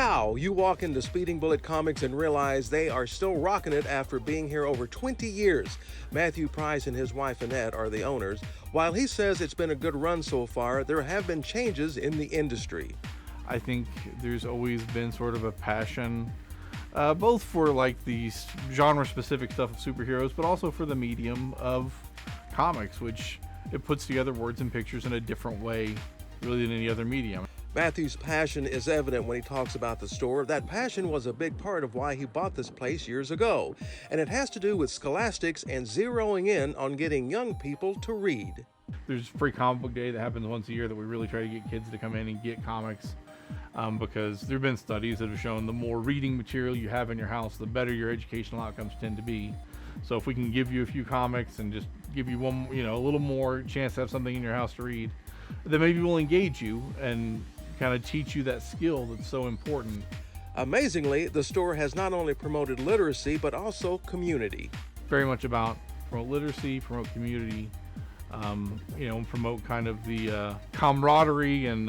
How you walk into Speeding Bullet Comics and realize they are still rocking it after being here over 20 years. Matthew Price and his wife Annette are the owners. While he says it's been a good run so far, there have been changes in the industry. I think there's always been sort of a passion, both for like the genre-specific stuff of superheroes, but also for the medium of comics, which it puts together words and pictures in a different way, really, than any other medium. Matthew's passion is evident when he talks about the store. That passion was a big part of why he bought this place years ago, and it has to do with scholastics and zeroing in on getting young people to read. There's Free Comic Book Day that happens once a year that we really try to get kids to come in and get comics, because there have been studies that have shown the more reading material you have in your house, the better your educational outcomes tend to be. So if we can give you a few comics and just give you one, a little more chance to have something in your house to read, then maybe we'll engage you and kind of teach you that skill that's so important. Amazingly, the store has not only promoted literacy, but also community. Very much about promote literacy, promote community, promote kind of the camaraderie and,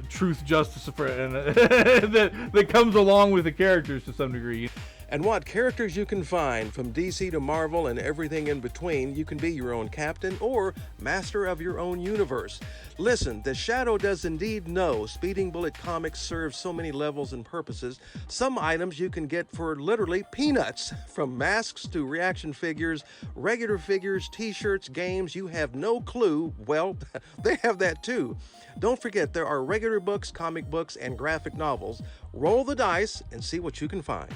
truth, justice, and that comes along with the characters to some degree. And what characters you can find, from DC to Marvel and everything in between. You can be your own captain or master of your own universe. Listen, the shadow does indeed know Speeding Bullet Comics serves so many levels and purposes. Some items you can get for literally peanuts, from masks to reaction figures, regular figures, t-shirts, games. You have no clue. Well, they have that too. Don't forget, there are regular books, comic books, and graphic novels. Roll the dice and see what you can find.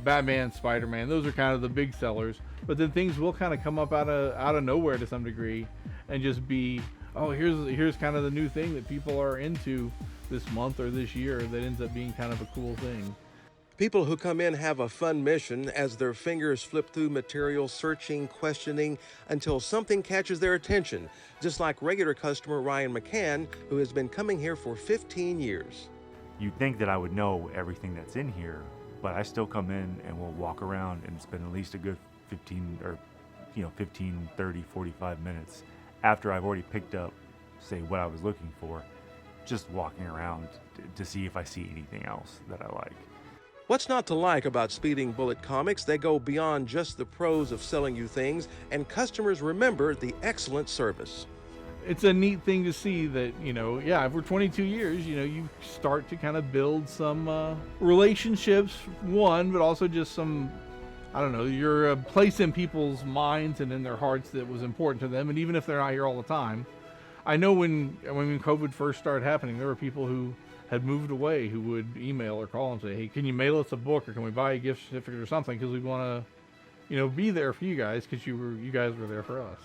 Batman, Spider-Man, those are kind of the big sellers, but then things will kind of come up out of nowhere to some degree and just be, oh, here's kind of the new thing that people are into this month or this year that ends up being kind of a cool thing. People who come in have a fun mission as their fingers flip through material, searching, questioning, until something catches their attention, just like regular customer Ryan McCann, who has been coming here for 15 years. You'd think that I would know everything that's in here, but I still come in and will walk around and spend at least a good 15, 30, 45 minutes after I've already picked up, say, what I was looking for, just walking around to see if I see anything else that I like. What's not to like about Speeding Bullet Comics? They go beyond just the prose of selling you things, and customers remember the excellent service. It's a neat thing to see that, for 22 years, you start to kind of build some relationships, but also just some, you're a place in people's minds and in their hearts that was important to them. And even if they're not here all the time, I know when COVID first started happening, there were people who had moved away who would email or call and say, hey, can you mail us a book, or can we buy a gift certificate or something? Because we want to, be there for you guys, because you guys were there for us.